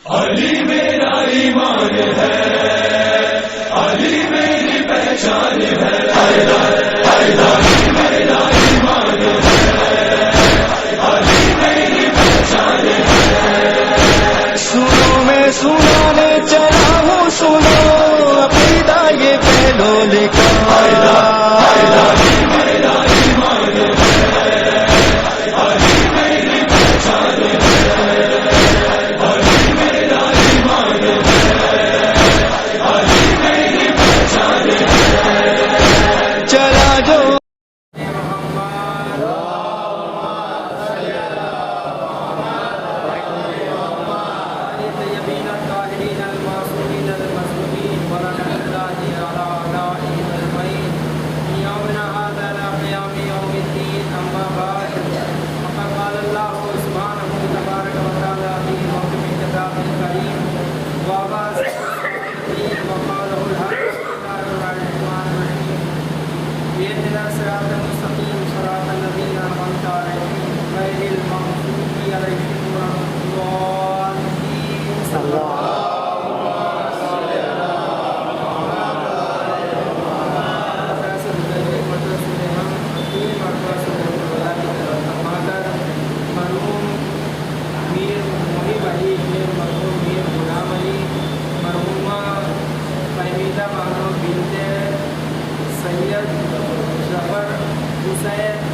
علی میرا ایمان ہے، علی میری پہچان ہے، علی میرا ایمان ہے، علی میری پہچان ہے۔ سنو میں سنانے چلا ہوں، سنو عقیدہ یہ پہلو لکھا، علی میرا ایمان ہے، علی میری پہچان ہے، علی میرا ایمان ہے، علی میری پہچان ہے۔ چلا جو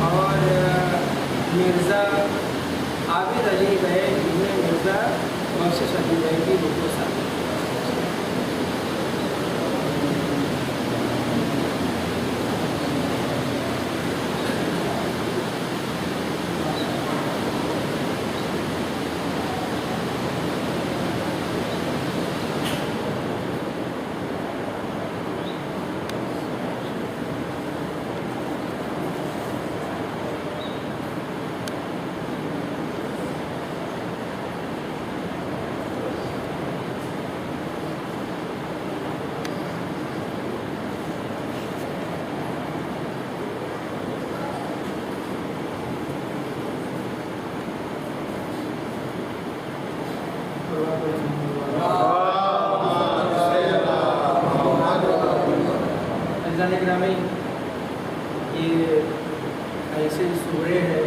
اور مرزا عابد علی بہن ابن مرزا بخشش علی بہن کی رخ و ساتھ میں یہ ایسے سورے ہے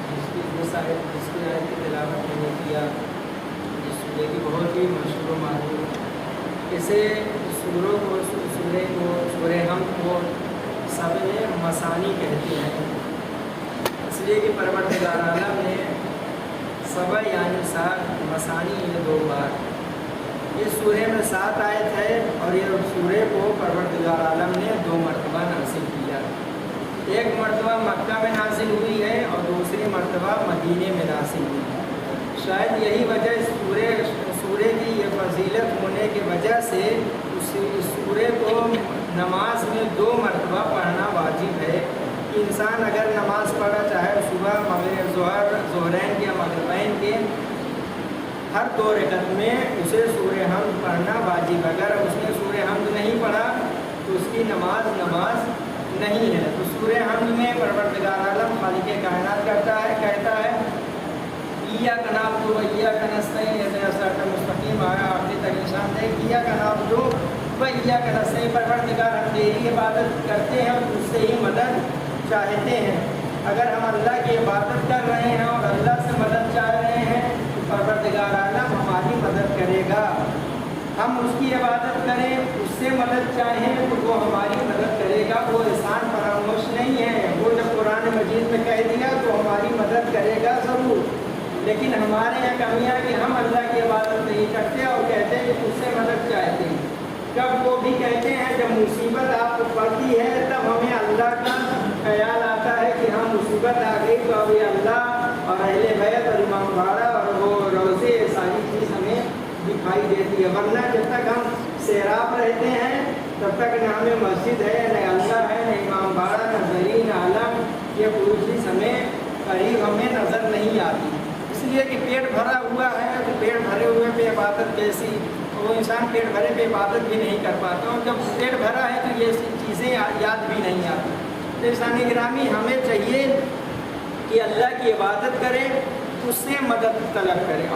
جس کی آیت کی تلاوت میں نے کیا، اس سورے کی بہت ہی مشہور و معروف، اسے سوروں کو سورہ ہم کو سب نے مسانی کہتے ہیں، اس لیے کہ پروردگار عالم نے سبع یعنی 7 مسانی یہ 2 بار، اس سورے میں 7 آیت ہے اور یہ سورے کو پروردگار عالم نے 2 مرتبہ نازل کیا، ایک مرتبہ مکہ میں نازل ہوئی ہے اور دوسری مرتبہ مدینے میں نازل ہوئی ہے۔ شاید یہی وجہ اس سورے کی یہ فضیلت ہونے کی وجہ سے اس سورے کو نماز میں 2 مرتبہ پڑھنا واجب ہے کہ انسان اگر نماز پڑھا چاہے صبح مغرب ظہرین یا مغربین کے ہر 2 رکعت میں اسے سورہ حمد پڑھنا واجب، اگر اس نے سورہ حمد نہیں پڑھا تو اس کی نماز نہیں ہے۔ تو سورہ حمد میں پروردگار عالم خالق کائنات کہتا ہے ایاک نعبد و ایاک نستعین اہدنا الصراط المستقیم، آخری تک نشان دے ایاک نعبد و ایاک نستعین، پروردگار ہم تیری عبادت کرتے ہیں اور تجھ سے ہی مدد چاہتے ہیں۔ اگر ہم اللہ کی عبادت کر رہے ہیں اور اللہ سے مدد چاہ رہے ہیں تو پروردگار عالم ہماری مدد کرے گا، ہم اس کی عبادت کریں اس سے مدد چاہیں تو وہ ہماری مدد کرے گا، وہ احسان فراموش نہیں ہے، وہ جب قرآن مجید میں کہہ دیا تو ہماری مدد کرے گا ضرور، لیکن ہمارے یہاں کمیاں کہ ہم اللہ کی عبادت نہیں کرتے اور کہتے ہیں کہ اس سے مدد چاہتے ہیں، کب وہ بھی کہتے ہیں جب مصیبت آپ کو پڑتی ہے تب ہمیں اللہ کا خیال آتا ہے کہ ہم مصیبت آ گئی تو ابھی اللہ اور اہل بیت اور امام باڑہ اور وہ روزے ساری چیز ہمیں دکھائی دیتی ہے، ورنہ جب تک ہم سیراب رہتے ہیں تب تک نہ ہمیں مسجد ہے، نہ اللہ ہے، نہ امام باڑہ، نہ زری، نہ علم، یہ کوئی چیز ہمیں قریب ہمیں نظر نہیں آتی، اس لیے کہ پیٹ بھرا ہوا ہے تو پیٹ بھرے ہوئے پہ عبادت کیسی، وہ انسان پیٹ بھرے پہ عبادت بھی نہیں کر پاتا، اور جب پیٹ بھرا ہے تو یہ چیزیں یاد بھی نہیں آتی۔ تو انسان گرامی ہمیں چاہیے کہ اللہ کی عبادت کرے، اس سے مدد طلب کرے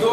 2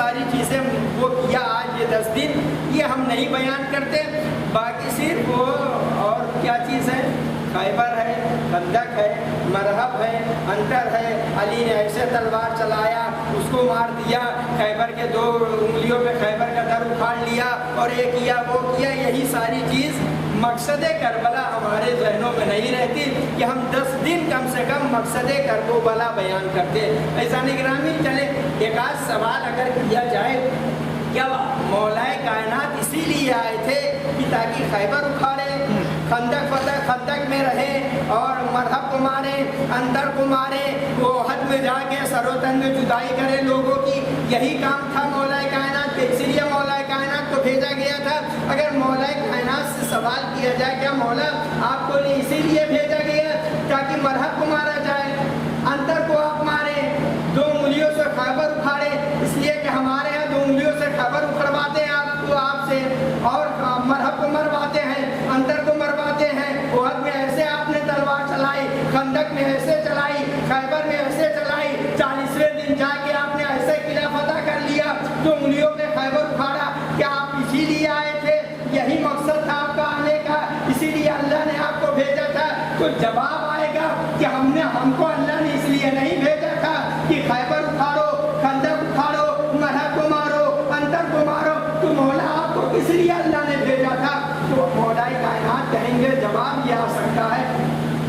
ساری چیزیں وہ کیا آج یہ 10 دن یہ ہم نہیں بیان کرتے. باقی صرف وہ اور کیا چیز ہے؟ خیبر ہے، خندق ہے، مرحب ہے، انتر ہے. علی نے ایسے تلوار چلایا اس کو مار دیا، خیبر کے 2 انگلیوں پہ خیبر کا در اکھاڑ لیا اور یہ کیا وہ کیا. یہی ساری چیز مقصد کربلا ہمارے ذہنوں میں نہیں رہتی کہ ہم 10 دن کم سے کم مقصد کربلا بیان کرتے. ایسا گرامی چلے ایک آدھ سوال اگر کیا جائے، کیا مولا کائنات اسی لیے آئے تھے کہ تاکہ خیبر اکھاڑے، خندق میں رہے اور مرحب کو مارے، اندر کو مارے، وہ حد میں جا کے سر و تن میں جدائی کرے لوگوں کی؟ یہی کام تھا مولا کائنات کے، اسی لیے مولا کائنات کو بھیجا گیا تھا. اگر مولا کائنات سے سوال کیا جائے کیا مولا آپ کو اسی لیے بھیجا گیا تاکہ مرحب کو مارا جائے، اندر کو آپ مارے، 2 انگلیوں سے خیبر اکھاڑے، اس لیے کہ ہمارے یہاں 2 انگلیوں سے خیبر اکھڑواتے ہیں آپ سے، اور مرحب کو مرواتے ہیں، اندر کو مرواتے ہیں. احد میں ایسے آپ نے تلوار چلائی، خندق میں ایسے چلائی، خیبر میں ایسے چلائی، 40ویں دن جا کے آپ نے ایسے قلعہ فتح کر لیا، 2 انگلیوں پہ خیبر اکھاڑا. کیا آپ اسی لیے آئے تھے؟ یہی مقصد تھا آپ کا آنے کا؟ اسی لیے اللہ نے آپ کو بھیجا تھا؟ تو جواب آئے گا کہ ہم کو اللہ نے اس لیے نہیں بھیجا تھا کہ خیبر اکھاڑو، خندق اکھاڑو، مرحب کو مارو، اندر کو مارو. تو مولا آپ کو کس لیے اللہ نے بھیجا تھا؟ تو مولا کائنات کہیں گے جواب یہ آ سکتا ہے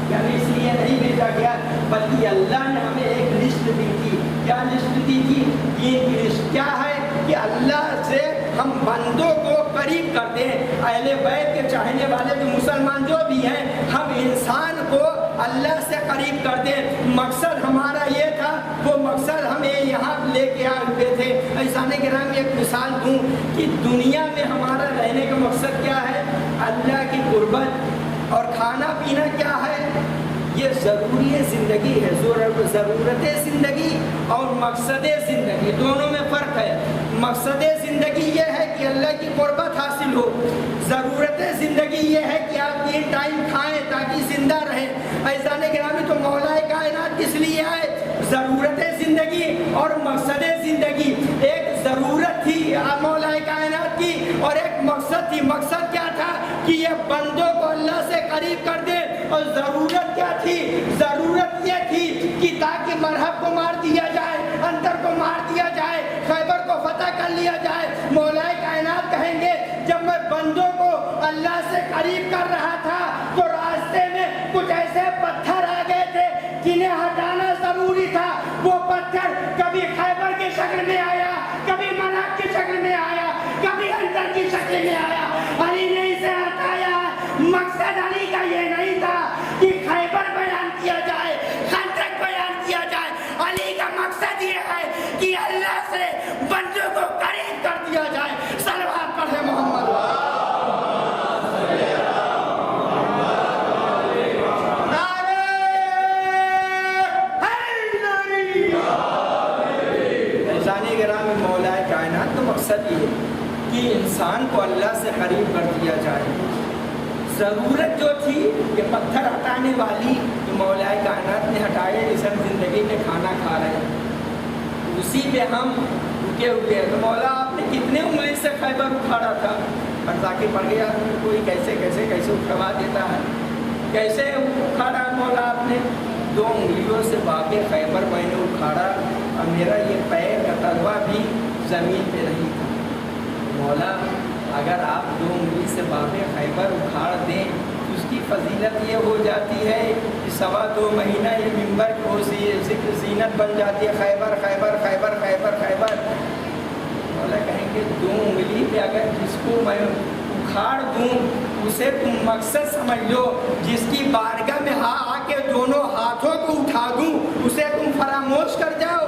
کہ ہمیں اس لیے نہیں بھیجا گیا، بلکہ اللہ نے ہمیں ایک لسٹ دی تھی. کیا لسٹ دی تھی؟ دین کی لسٹ. کیا ہے؟ کہ اللہ سے ہم بندوں کو قریب کرتے ہیں. اہل بیت کے چاہنے والے جو مسلمان جو بھی ہیں، ہم انسان کو اللہ سے قریب کرتے ہیں. مقصد ہمارا یہ تھا، وہ مقصد ہمیں یہاں لے کے آئے ہوئے تھے. ایسا نہیں کہ ہم ایک مثال دوں کہ دنیا میں ہمارا رہنے کا مقصد کیا ہے؟ اللہ کی قربت. اور کھانا پینا کیا ہے؟ یہ ضروری زندگی ہے. ضرورت زندگی اور مقصد زندگی دونوں میں فرق ہے. مقصد زندگی یہ ہے کہ اللہ کی قربت حاصل ہو. ضرورت زندگی یہ ہے کہ آپ 3 ٹائم کھائیں تاکہ زندہ رہیں. ایسا گرامی تو مولا کائنات کس لیے آئے؟ ضرورت زندگی اور مقصد زندگی. ایک ضرورت تھی مولا کائنات کی اور ایک مقصد تھی. مقصد کیا تھا؟ کہ یہ بندوں کو اللہ سے قریب کر دے. اور ضرورت کیا تھی؟ ضرورت یہ تھی کہ تاکہ مرحب کو مار دیا جائے، اندر کو مار دیا جائے، خیبر کو فتح کر لیا جائے. مولا کائنات کہیں گے جب میں بندوں کو اللہ سے قریب کر رہا تھا تو راستے میں کچھ ایسے پتھر آ گئے تھے جنہیں ہٹانا ضروری تھا. وہ پتھر کبھی خیبر کی شکل میں آیا، کبھی مرحب کی شکل میں آیا، کبھی اندر کی شکل میں آیا. علی نے اسے ہٹایا. مقصد علی کا یہ نہیں تھا کہ خیبر بیان کیا جائے، خندق بیان کیا جائے. علی کا مقصد یہ ہے کہ اللہ سے بندوں کو قریب کر دیا جائے. صلوات پڑھے محمد. مولا کائنات تو مقصد یہ ہے کہ انسان کو اللہ سے قریب کر دیا جائے. ضرورت جو تھی کہ پتھر ہٹانے والی تو مولا کائنات نے ہٹائے. جس ہم زندگی میں کھانا کھا رہے ہیں اسی پہ ہم رکے ہوئے ہیں. تو مولا آپ نے کتنے انگلی سے خیبر اکھاڑا تھا؟ اور تاکہ پڑھ گیا کوئی کیسے کیسے کیسے اکھڑوا دیتا ہے. کیسے اکھاڑا مولا آپ نے؟ 2 انگلیوں سے باب خیبر میں نے اکھاڑا اور میرا یہ پیر کا تلوا بھی زمین پہ نہیں تھا. مولا اگر آپ 2 انگلی سے باب خیبر اکھاڑ دیں تو اس کی فضیلت یہ ہو جاتی ہے کہ 2.25 مہینہ یہ ممبر کو ذکر زینت بن جاتی ہے. خیبر خیبر خیبر خیبر خیبر. مولا کہیں گے 2 انگلی پہ اگر جس کو میں اکھاڑ دوں اسے تم مقصد سمجھ لو. جس کی بارگاہ میں آ کے دونوں ہاتھوں کو اٹھا دوں اسے تم فراموش کر جاؤ.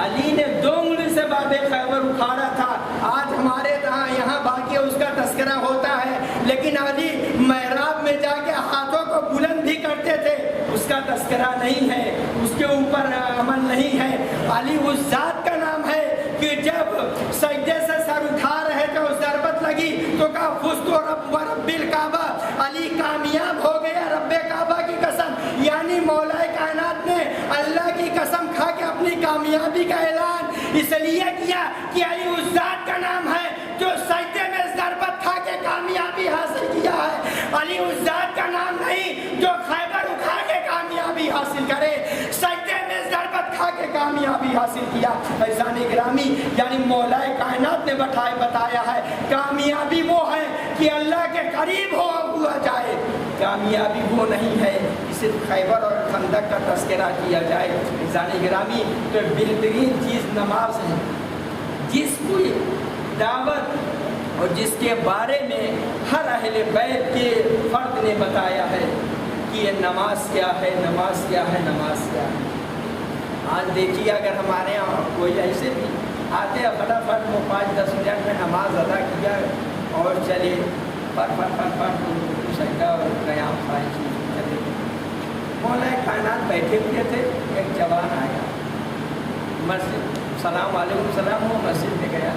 علی نے 2 انگلی سے باب خیبر اکھاڑا تھا. آج ہمارے یہاں باقی اس کا تذکرہ ہوتا ہے لیکن علی محراب میں جا کے ہاتھوں کو بلند بھی کرتے تھے. اس کا تذکرہ نہیں ہے، اس کے اوپر عمل نہیں ہے. علی اس ذات کا نام ہے کہ جب سجدے سے سر اٹھا رہے تھے اس ضربت لگی تو کہا فزت رب الکعبہ. علی کامیاب ہو گیا رب کعبہ کی قسم. یعنی مولا کائنات نے اللہ کی قسم کھا کے اپنی کامیابی کا اعلان اس لیے کیا کہ علی اس ذات کا نام ہے جو سجدے میں ضربت کھا کے کامیابی حاصل کیا ہے، علی اس ذات کا نام نہیں جو خیبر اٹھا کے کامیابی حاصل کرے، سجدے میں ضربت کھا کے کامیابی حاصل کیا۔ عزیزان گرامی، یعنی مولا کائنات نے بتایا ہے کامیابی وہ ہے کہ اللہ کے قریب ہوا جائے، کامیابی وہ نہیں ہے کہ صرف خیبر اور خندق کا تذکرہ کیا جائے۔ عزیزان گرامی، تو بہترین چیز نماز ہے، جس کو دعوت اور جس کے بارے میں ہر اہل بیت کے فرد نے بتایا ہے کہ یہ نماز کیا ہے، نماز کیا ہے، نماز کیا ہے۔ آج دیکھیے اگر ہمارے یہاں کوئی ایسے بھی آتے ہیں فٹافٹ وہ 5-10 منٹ میں نماز ادا کیا اور چلے فٹ سجدہ اور قیام ساری چیز چلے۔ مولا کائنات بیٹھے ہوئے تھے، ایک جوان آیا مسجد، سلام علیکم سلام ہو، مسجد میں گیا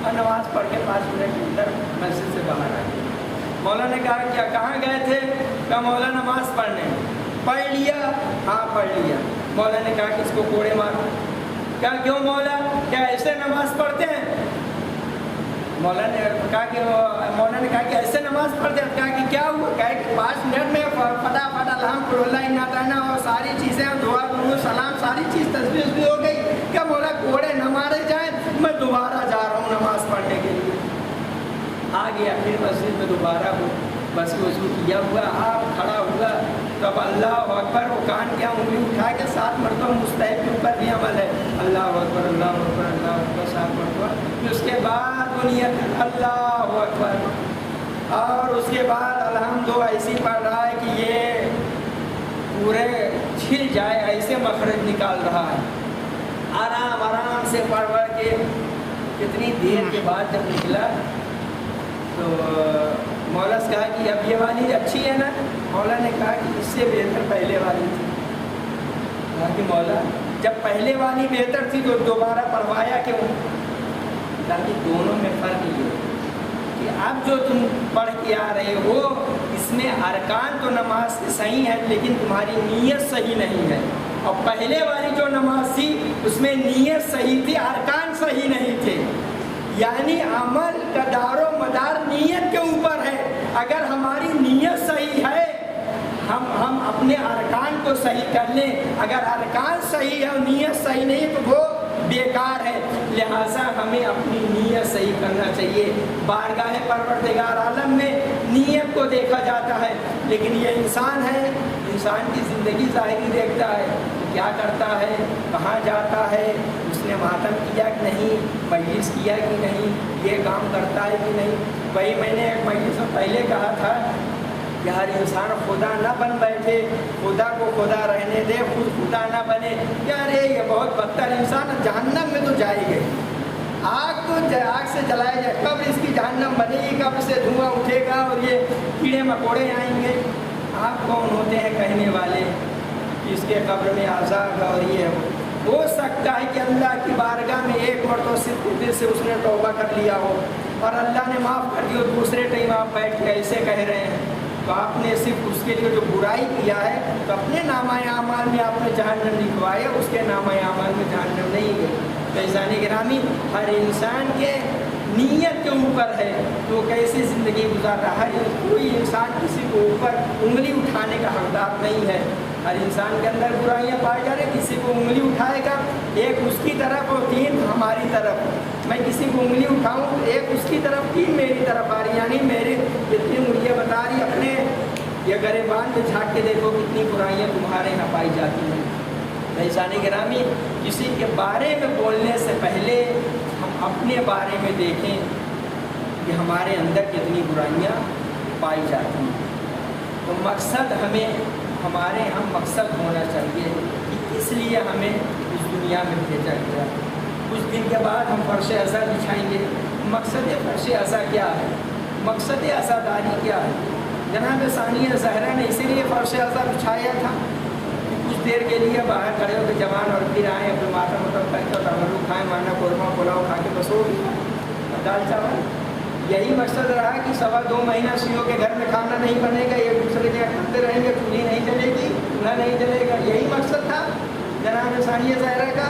اور نماز پڑھ کے 5 منٹ کے اندر مسجد سے باہر آیا۔ مولا نے کہا کیا کہاں گئے تھے؟ کہا مولا نماز پڑھنے۔ پڑھ لیا؟ ہاں پڑھ لیا۔ مولا نے کہا کہ اس کو کوڑے مارو۔ کہا کیوں مولا، کیا ایسے نماز پڑھتے ہیں؟ مولا نے کہا کہ ایسے نماز پڑھتے ہیں۔ کہا کہ کیا ہوا؟ کہا کہ 5 منٹ میں فٹافٹ الحمدللہ اور ساری چیزیں دعا کروں سلام ساری چیز تصویر بھی ہو گئی۔ کیا مولا کوڑے نہ مارے جائیں، میں دوبارہ جا رہا ہوں نماز پڑھنے کے لیے۔ آ گیا پھر مسجد میں دوبارہ ہو، بس وضو کیا ہوا، آپ کھڑا ہوا تب اللہ اکبر، وہ کان کیا انگلی اٹھا کے 7 مرتبہ مستحب کے اوپر بھی عمل ہے، اللہ اکبر اللہ اکبر اللہ اکبر 7 مرتبہ۔ پھر اس کے بعد وہ نیت اللہ اکبر، اور اس کے بعد الحمد ایسی پڑھ رہا ہے کہ یہ پورے چھل جائے ایسے مخرج نکال رہا ہے، آرام آرام سے پڑھ کے کتنی دیر کے بعد جب نکلا تو مولا سے کہا کہ اب یہ والی اچھی ہے نا؟ مولا نے کہا کہ اس سے بہتر پہلے والی تھی۔ کہا کہ مولا جب پہلے والی بہتر تھی تو دوبارہ پڑھوایا کیوں؟ کہا کہ دونوں میں فرق یہ ہے کہ اب جو تم پڑھ کے آ رہے ہو اس میں ارکان تو نماز سے صحیح ہے لیکن تمہاری نیت صحیح نہیں ہے، اور پہلے والی جو نماز تھی اس میں نیت صحیح تھی، ارکان صحیح نہیں تھے۔ یعنی عمل کا دار و مدار نیت کے اوپر ہے، اگر ہماری نیت صحیح ہے ہم اپنے ارکان کو صحیح کر لیں، اگر ارکان صحیح ہے اور نیت صحیح نہیں ہے تو وہ بیکار ہے، لہٰذا ہمیں اپنی نیت صحیح کرنا چاہیے۔ بارگاہ پروردگار عالم میں نیت کو دیکھا جاتا ہے، لیکن یہ انسان ہے، انسان کی زندگی ظاہری دیکھتا ہے، کیا کرتا ہے، کہاں جاتا ہے، اس نے ماتم کیا کہ نہیں، مجلس کیا کہ نہیں، یہ کام کرتا ہے کہ نہیں۔ وہی میں نے ایک مجلس سے پہلے کہا تھا کہ ہر انسان خدا نہ بن بیٹھے، خدا کو خدا رہنے دے، خود خدا نہ بنے۔ یار یہ بہت بدتر انسان جہنم میں تو جائے گا، آگ سے جلائے جائے، کب اس کی جہنم بنے گی، کب سے دھواں اٹھے گا اور یہ کیڑے مکوڑے آئیں گے۔ آپ کون ہوتے ہیں کہنے والے کہ اس کے قبر میں عذاب اور یہ ہو سکتا ہے کہ اللہ کی بارگاہ میں ایک مرتبہ صرف دل سے اس نے توبہ کر لیا ہو اور اللہ نے معاف کر دیا، دوسرے ٹائم آپ بیٹھ کے ایسے کہہ رہے ہیں تو آپ نے صرف اس کے لیے جو برائی کیا ہے تو اپنے نامہ اعمال میں آپ نے جہنم لکھوایا، اس کے نامہ اعمال میں جہنم نہیں گئی۔ عزیزان گرامی، ہر انسان کے نیت کے اوپر ہے تو کیسی زندگی گزار رہا ہے۔ کوئی انسان کسی کو اوپر انگلی اٹھانے کا حقدار نہیں ہے، ہر انسان کے اندر برائیاں پائی جا رہی، کسی کو انگلی اٹھائے گا ایک اس کی طرف اور 3 ہماری طرف، میں کسی کو انگلی اٹھاؤں تو ایک اس کی طرف 3 میری طرف آ رہی، یعنی میرے جتنی انگلیاں بتا رہی اپنے یہ گریبان میں جھانک کے دیکھو کتنی برائیاں تمہارے یہاں پائی جاتی ہیں۔ عزیزان گرامی، کسی کے بارے میں بولنے سے پہلے ہم اپنے بارے میں دیکھیں کہ ہمارے اندر کتنی برائیاں پائی جاتی ہیں۔ تو مقصد ہمارے ہم مقصد ہونا چاہیے کہ اس لیے ہمیں اس دنیا میں بھیجا گیا۔ کچھ دن کے بعد ہم فرش عزا بچھائیں گے۔ مقصد فرش عزا کیا ہے؟ مقصد عزاداری کیا ہے؟ جناب ثانیہ زہرا نے اسی لیے فرش عزا بچھایا تھا کہ کچھ دیر کے لیے باہر کھڑے ہو کے جوان اور پھر آئیں اپنے ماتھا مطلب کر کے تمرو کھائیں، مانا قورمہ پلاؤ کھا کے بس ہو گیا دال چاول۔ یہی مقصد رہا کہ 2.25 مہینہ سیوں کے گھر میں کھانا نہیں بنے گا، ایک دوسرے کے کھاتے رہیں گے، چولہی نہیں جلے گی، چولہا نہیں جلے گا، یہی مقصد تھا جناب ثانیہ زہرا کا۔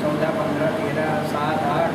14, 15, 13, 7, 8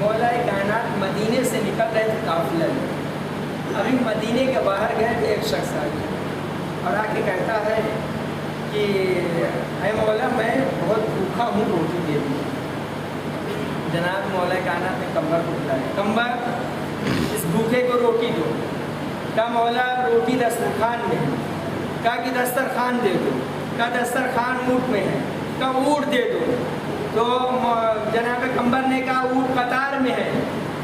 مولا کائنات مدینے سے نکل رہے تھے قافلے میں. ابھی مدینے کے باہر گئے تھے, ایک شخص آ گیا اور آ کے کہتا ہے کہ اے مولا میں بہت بھوکا ہوں, روٹی دے دیجیے. جناب مولا کائنات نے قمر کو بلایا, قمر اس بھوکے کو روٹی دو. کہا مولا روٹی دسترخوان میں ہے. کہا کہ دسترخوان دے دو. کہا دسترخوان اونٹ میں ہے. کہا اونٹ دے دو. تو جناب قمر نے کہا اونٹ قطار میں ہے.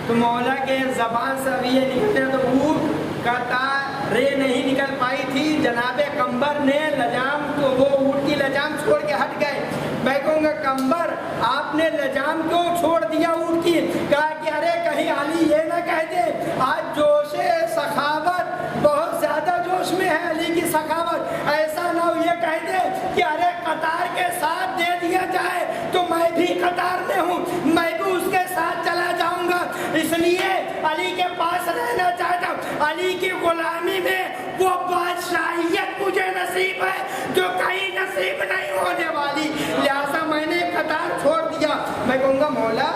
تو مولا کے زبان سے ابھی یہ نکلتے ہیں تو اونٹ قطار رے نہیں نکل پائی تھی. جناب قمر نے لجام, تو وہ اونٹ کی لجام چھوڑ کے ہٹ گئے. میں کہوں گا قمر آپ نے لجام کیوں چھوڑ دیا اونٹ کی؟ کہا کہ ارے کہیں علی یہ نہ کہہ دے آج جوش سخاوت بہت زیادہ جوش میں ہے, علی کی سخاوت, ایسا نہ ہو یہ کہہ دے کہ ارے قطار کے ساتھ دے دیا جائے تو میں بھی قطار میں ہوں, میں بھی اس کے ساتھ چلا جاؤں گا. اس لیے علی کے پاس رہنا چاہتا ہوں. علی کی غلامی میں وہ بادشاہیت مجھے نصیب ہے جو کہیں نصیب نہیں ہونے والی, لہذا میں نے قطار چھوڑ دیا. میں کہوں گا مولا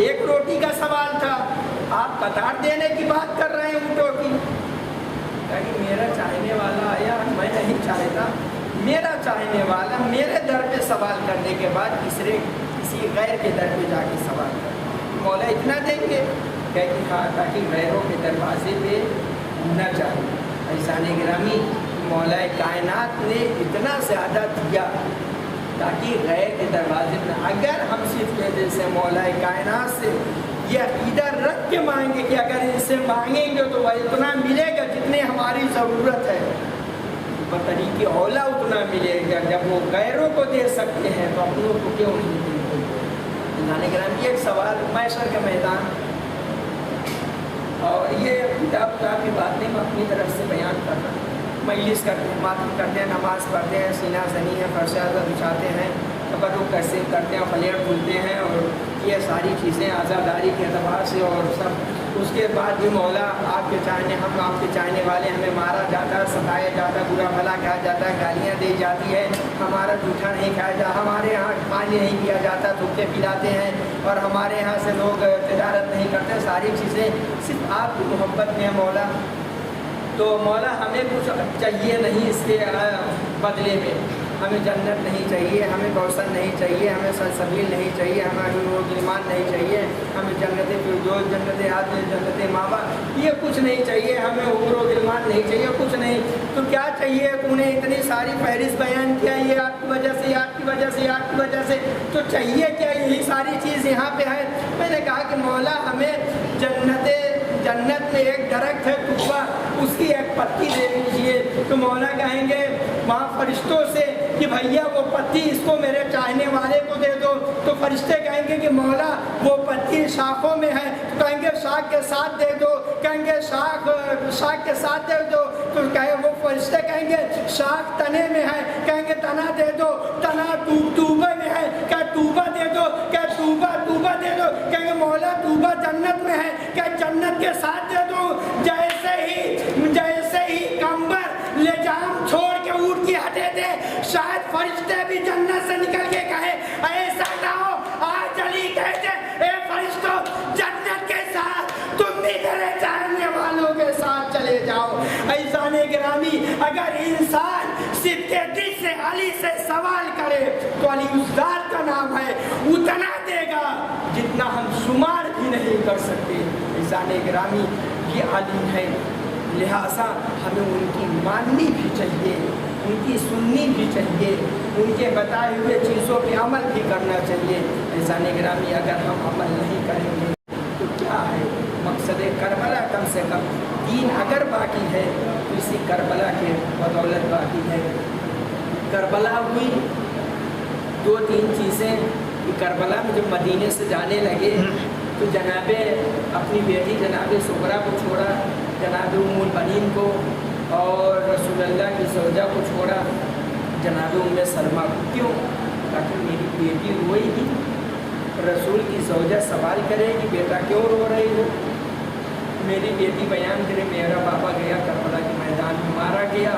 ایک روٹی کا سوال تھا, آپ قطار دینے کی بات کر رہے ہیں اونٹوں کی. کہ میرا چاہنے والا آیا, میں نہیں چاہتا, میرا چاہنے والا میرے در پہ سوال کرنے کے بعد کسی غیر کے در پہ جا کے سوال کر. مولا اتنا دیں گے؟ کہ ہاں, تاکہ غیروں کے دروازے پہ نہ جائے. ایسان گرامی مولا کائنات نے اتنا زیادہ دیا تاکہ غیر کے دروازے پہ. اگر ہم صرف دل سے مولا کائنات سے یہ عقیدہ رکھ کے مانگیں کہ اگر ان سے مانگیں گے تو وہ اتنا ملے گا جتنے ہماری ضرورت ہے, بطریق اولا اتنا ملے گا. جب وہ غیروں کو دے سکتے ہیں تو اپنوں کو کیوں نہیں دیں گے؟ جانے گرام یہ ایک سوال محشر کا میدان, اور یہ کتاب کی بات نہیں, میں اپنی طرف سے بیان کر رہا ہوں. مجلس کرتے ہیں, ماتم کرتے ہیں, نماز پڑھتے ہیں, سینہ زنی ہے, فرش بچھاتے ہیں, تبرک تقسیم کرتے ہیں, پلیٹ کھولتے ہیں, اور یہ ساری چیزیں آزاداری کے اعتبار سے اور سب. اس کے بعد بھی مولا آپ کے چاہنے, ہم آپ کے چاہنے والے, ہمیں مارا جاتا ہے, ستایا جاتا ہے, برا بھلا کہا جاتا ہے, گالیاں دی جاتی ہے, ہمارا جھوٹا نہیں کھایا جاتا, ہمارے یہاں پانی نہیں پیا جاتا, تھوکے پلاتے ہیں, اور ہمارے یہاں سے لوگ تجارت نہیں کرتے. ساری چیزیں صرف آپ کی محبت میں ہے مولا. تو مولا ہمیں کچھ چاہیے نہیں اس کے بدلے میں. ہمیں جنت نہیں چاہیے, ہمیں کوثر نہیں چاہیے, ہمیں سلسبیل نہیں چاہیے, ہمیں غلمان نہیں چاہیے, ہمیں جنت فردوس, جنت عدن, جنت ماوا, یہ کچھ نہیں چاہیے. ہمیں عمر و غلمان نہیں چاہیے, کچھ نہیں. تو کیا چاہیے؟ تو نے اتنی ساری فہرست بیان کیا, یہ آپ کی وجہ سے, آپ کی وجہ سے, آپ کی وجہ سے, تو چاہیے کیا؟ یہی ساری چیز یہاں پہ ہے. میں نے کہا کہ مولا ہمیں جنت میں ایک درخت ہے طوبہ, اس کی ایک پتی دے دیجیے. تو مولا کہیں گے وہاں فرشتوں سے کہ بھیا وہ پتی اس کو میرے چاہنے والے کو دے دو. تو فرشتے کہیں گے کہ مولا وہ پتی شاخوں میں ہے. تو کہیں گے شاخ کے ساتھ دے دو. کہیں گے شاخ کے ساتھ دے دو. تو کہے وہ فرشتے کہیں گے شاخ تنے میں ہے. کہیں گے تنا دے دو. تنا توبہ میں ہے. کہ توبہ دے دو. کہ توبہ دے دو. کہیں گے مولا توبہ جنت میں ہے. کہ جنت کے ساتھ دے دو. جیسے ہی قمر لجام چھوڑ کے اونٹ کی ہٹے تھے, شاید فرشتے بھی جنت سے نکل کے کہے ایسا نہ ہو آج علی کہتے اے فرشتوں جنت کے ساتھ تم بھی میرے چاہنے والوں کے ساتھ چلے جاؤ. ایسان گرامی اگر انسان صرف دل سے علی سے سوال کرے تو علی اس ذات کا نام ہے, اتنا دے گا جتنا ہم شمار بھی نہیں کر سکتے. ایسان گرامی یہ علی ہے, لہٰذا ہمیں ان کی ماننی بھی چاہیے, ان کی سننی بھی چاہیے, ان کے بتائے ہوئے چیزوں پہ عمل بھی کرنا چاہیے. ایسان گرامی اگر ہم عمل نہیں کریں گے تو کیا ہے مقصد کربلا؟ کم سے کم دین اگر باقی ہے تو اسی کربلا کے بدولت باقی ہے. کربلا ہوئی 2-3 چیزیں. کربلا میں جب مدینے سے جانے لگے تو جناب اپنی بیٹی جناب سغرا کو چھوڑا, جناب ام البنین کو, اور رسول اللہ کی زوجہ کو چھوڑا, جناب ام سلمہ کو. کیوں؟ تاکہ میری بیٹی روئے گی, رسول کی زوجہ سوال کرے گی بیٹا کیوں رو رہی ہو. میری بیٹی بیان کرے میرا پاپا گیا کربلا کے میدان میں مارا گیا,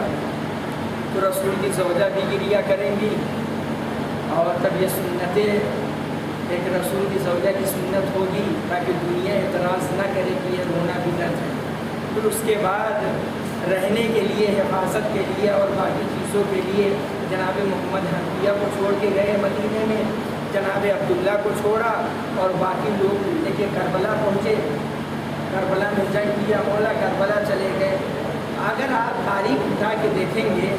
تو رسول کی زوجہ بھی گریہ کریں گی. اور تب یہ سنتیں ایک رسول کی زوجہ کی سنت ہوگی تاکہ دنیا اعتراض نہ کرے کہ یہ رونا بھی نہ ہے. پھر اس کے بعد رہنے کے لیے، حفاظت کے لیے اور باقی چیزوں کے لیے جناب محمد حنفیہ کو چھوڑ کے گئے مدینے میں، جناب عبداللہ کو چھوڑا اور باقی لوگ لے کے کربلا پہنچے. کربلا میں جنگ کیا، مولا کربلا چلے گئے. اگر آپ تاریخ اٹھا کے دیکھیں گے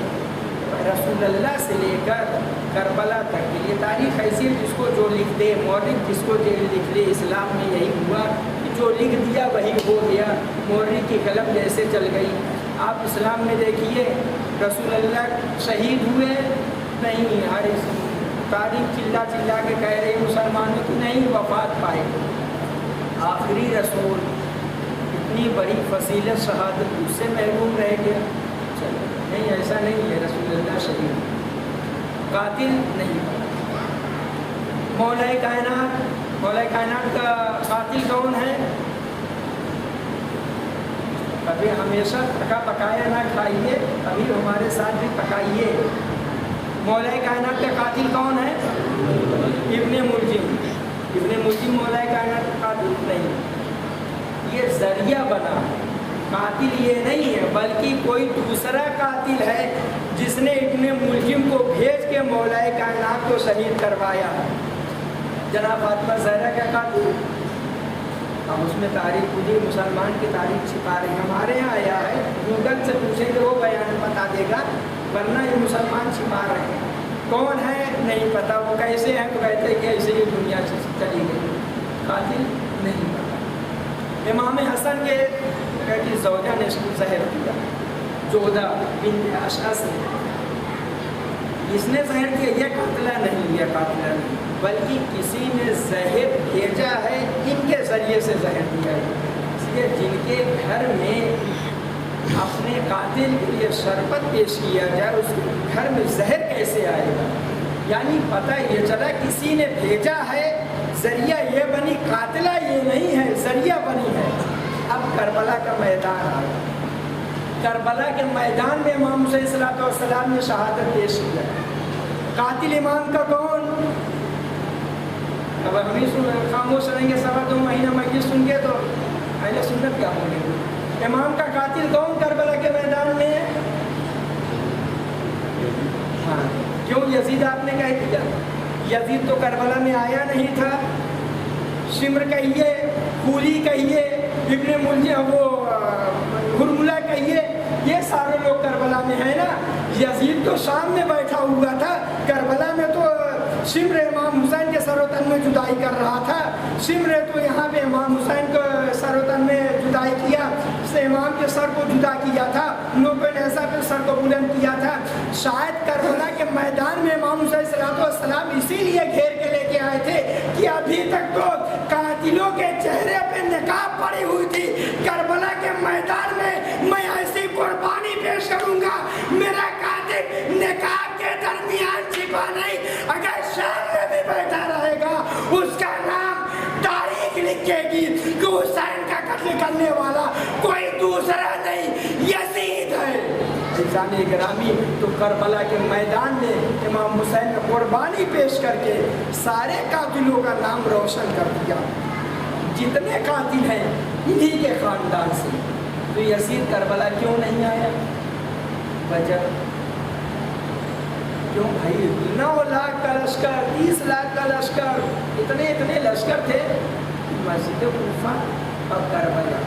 رسول اللہ سے لے کر کربلا تک کے لیے تاریخ ایسی ہے جس کو جو لکھ دے، مورخ جس کو جو لکھ دے. اسلام میں یہی ہوا کہ جو لکھ دیا وہی ہو گیا، مورخ کی قلم جیسے چل گئی. آپ اسلام میں دیکھیے رسول اللہ شہید ہوئے نہیں، ہر تاریخ چلا چلا کے کہہ رہے مسلمانوں کی نہیں وفات پائے. آخری رسول اتنی بڑی فضیلت شہادت اس سے محروم رہ گیا. چلو نہیں، ایسا نہیں ہے. رسول اللہ شہید قاتل نہیں. مولا کائنات کا قاتل کون ہے؟ کبھی ہمیشہ پکا پکایا نہ کھائیے، کبھی ہمارے ساتھ بھی پکائیے. مولا کائنات کا قاتل کون ہے؟ ابن ملجم. ابن ملجم مولا کائنات کا قاتل نہیں. یہ ذریعہ بنا، قاتل یہ نہیں ہے بلکہ کوئی دوسرا قاتل ہے جس نے ابن ملجم کو بھیج کے مولا کائنات کو شہید کروایا. جناب فاطمہ زہرا کا قاتل. ہم اس میں تاریخ پوری مسلمان کی تاریخ چھپا رہے ہیں. ہمارے یہاں آیا ہے، گوگل سے پوچھیں گے وہ بیان بتا دے گا، ورنہ یہ مسلمان چھپا رہے ہیں. کون ہے نہیں پتا. وہ کیسے ہیں تو کہتے ہیں کہ ایسے ہی دنیا سے چلی گئی. قاتل نہیں پتا. امام حسن کی زوجہ نے اس کو زہر دیا، جودہ بنت اشعث نے. اس نے زہر دیا، یہ قاتلہ نہیں، یہ قاتلہ نہیں، بلکہ کسی نے زہر بھیجا ہے، ان کے ذریعے سے زہر دیا ہے. اس لیے جن کے گھر میں اپنے قاتل کے لیے شربت پیش کیا جائے اس کے گھر میں زہر کیسے آئے گا؟ یعنی پتہ یہ چلا کسی نے بھیجا ہے، ذریعہ یہ بنی، قاتلہ یہ نہیں ہے، ذریعہ بنی ہے. اب کربلا کا میدان آیا. کربلا کے میدان میں امام حسین صلی اللہ علیہ وسلم نے شہادت پیش کیا. قاتل امام کا کون؟ اب ہم خاموش رہیں گے 2.25 مہینہ مجلس سن کے تو اہل سنت کیا بولیں گے؟ امام کا قاتل کون کربلا کے میدان میں ہے؟ ہاں، کیوں؟ یزید آپ نے کہہ دیا. یزید تو کربلا میں آیا نہیں تھا. شمر کہیے، کولی کہیے، ابن ملجم، وہ ہرملہ کہیے، یہ سارے لوگ کربلا میں ہیں نا. یزید تو شام میں بیٹھا ہوا تھا، کربلا میں تو شمر امام حسین کے سر و تن میں جدائی کر رہا تھا. شمر تو یہاں پہ امام حسین کو سر و تن میں جدائی کیا، اس نے امام کے سر کو جدا کیا تھا، نوبل ایسا پہ سر کو بلند کیا تھا. شاید کربلا کے میدان میں امام حسین صلی اللہ علیہ وسلم اسی لیے گھیر کے لے کے آئے تھے کہ ابھی تک تو قاتلوں کے چہرے پہ نقاب پڑی ہوئی تھی. کربلا کے میدان میں ایسی قربانی پیش کروں گا، میرا قاتل نقاب کے درمیان چھپا نہیں. اگر شام میں بھی بیٹھا رہے گا اس کا نام تاریخ لکھے گی کہ حسین کا قتل کرنے والا کوئی دوسرا نہیں، یزید ہے. عزیزان گرامی، تو کربلا کے میدان میں امام حسین نے قربانی پیش کر کے سارے قاتلوں کا نام روشن کر دیا. جتنے قاتل ہیں انہی کے خاندان سے. تو یزید کربلا کیوں نہیں آیا؟ وجہ کیوں بھائی؟ 9 لاکھ کا لشکر، 30 لاکھ کا لشکر، اتنے لشکر تھے. مسجد کوفہ اور کربلا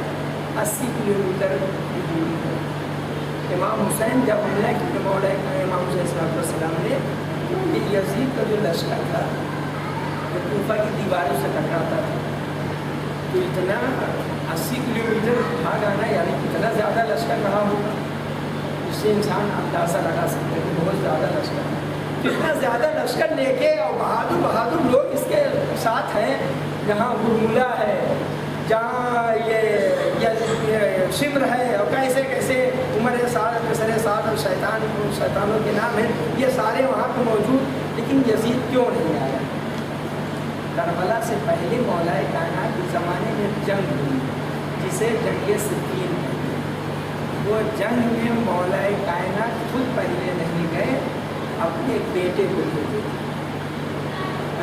80 کلومیٹر کی دوری ہے. امام حسین جب حملہ کیا مولا امام حسین صلی اللہ علیہ وسلم نے، یزید کا جو لشکر تھا وہ کوفہ کی دیواروں سے ٹکراتا تھا. تو اتنا 80 کلومیٹر بھاگ آنا یعنی کتنا زیادہ لشکر رہا ہوگا، اس سے انسان اندازہ لگا سکتے ہیں. بہت زیادہ لشکر، کتنا زیادہ لشکر لے کے، اور بہادر لوگ اس کے ساتھ ہیں. جہاں ہرملہ ہے، جہاں یہ شمر ہے، اور کیسے عمر سعد، قصر سعد اور شیطانوں کے نام ہیں، یہ سارے وہاں پہ موجود. لیکن یزید کیوں نہیں آیا؟ کربلا سے پہلے مولا کائنات کے زمانے میں جنگ ہوئی جسے جنگ صفین ہے. وہ جنگ میں مولا کائنات خود پہلے نہیں گئے، اپنے بیٹے کو بھیجے.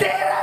13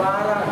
12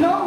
9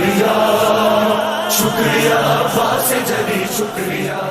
شکریہ شکریہ عباس جلی شکریہ